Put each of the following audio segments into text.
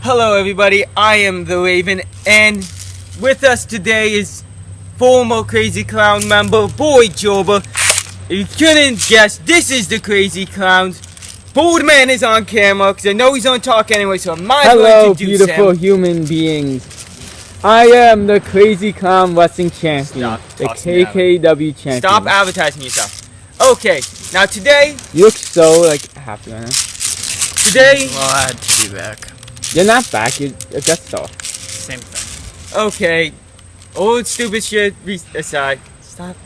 Hello everybody, I am the Raven, and with us today is former Crazy Clown member Boy Gerbil. If you couldn't guess, this is the Crazy Clowns. Boldman is on camera because I know he's on talk anyway, so I might as well introduce him. Hello, beautiful human beings. I am the Crazy Clown Wrestling Champion, the KKW Champion. Stop advertising yourself. Okay, now today... You look so, happy right now. Today... Glad to be back. You're not back, you're a guest star. Same thing. Okay, old stupid shit aside. Stop.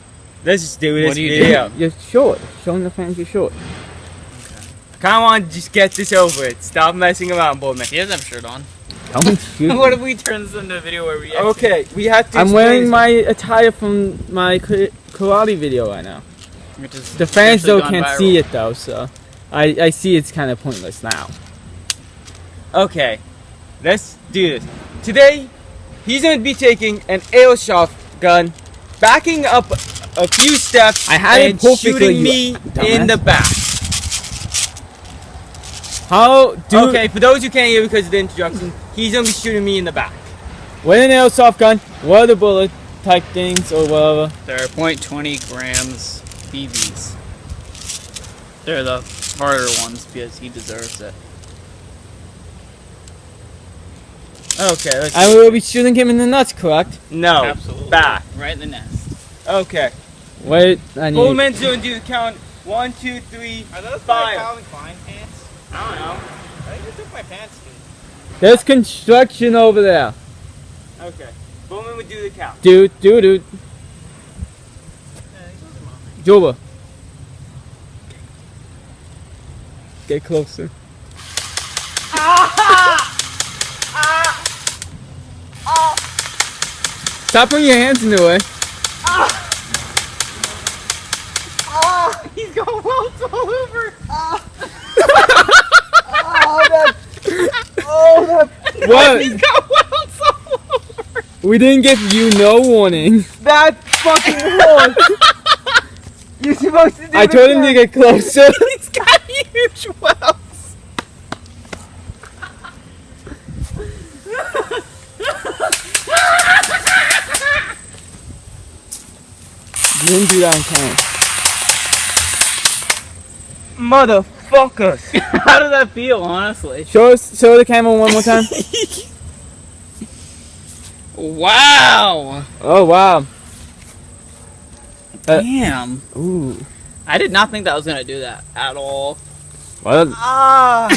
Let's just do this What are you video. doing? You're short. Showing the fans you're short. I kind of want to just get this over it. Stop messing around, Boldman. He doesn't have a shirt on. Don't shoot. What if we turn this into a video where we Okay, we have to... I'm wearing my attire from my karate video right now. The fans though can't see it though, so I see it's kind of pointless now. Okay, let's do this. Today, he's going to be taking an Airsoft gun, backing up a few steps, I had it and perfectly, shooting me in the back. Okay, for those who can't hear because of the introduction, he's going to be shooting me in the back. With an Airsoft gun, what are the bullet type things or whatever? They're .20 grams BBs. They're the harder ones because he deserves it. Okay, let's And we will be shooting him in the nuts, correct? No, Absolutely. back. Right in the nest. Okay. Wait, I need... Boldman's going to do the count. 1, 2, 3, Are those fire. Calvin Klein pants? I don't know. I think you took my pants, dude. There's construction over there. Okay. Boldman would do the count. Dude. Joba. Get closer. Stop putting your hands in the way. He's got welts all over. What? He's got welts all over. We didn't give you no warning. That fucking hurt! You're supposed to do I told him to get closer. He's got huge welts. You didn't do that on camera. Motherfuckers! How does that feel, honestly? Show the camera one more time. Wow. Oh wow. Damn. Ooh. I did not think that was gonna do that at all. Well, I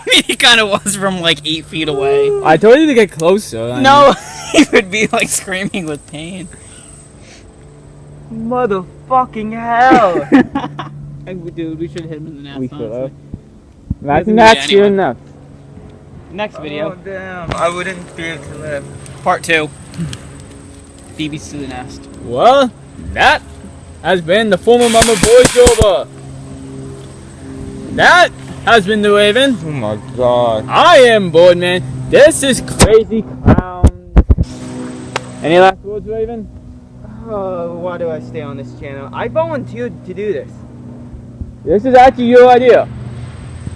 mean, he kind of was from like 8 feet away. I told you to get closer. No, he would be like screaming with pain. Motherfucking hell! Dude, we should hit him in the nest. We could honestly. have. Doesn't That's do good anyway. enough. Next video, Oh damn, I wouldn't be able to live. part 2. BB's to the nest. Well, that has been the former member Boy Gerbil. That has been the Raven. Oh my god. I am Boardman. This is Crazy Clown. Any last words, Raven? Oh, why do I stay on this channel? I volunteered to do this. This is actually your idea.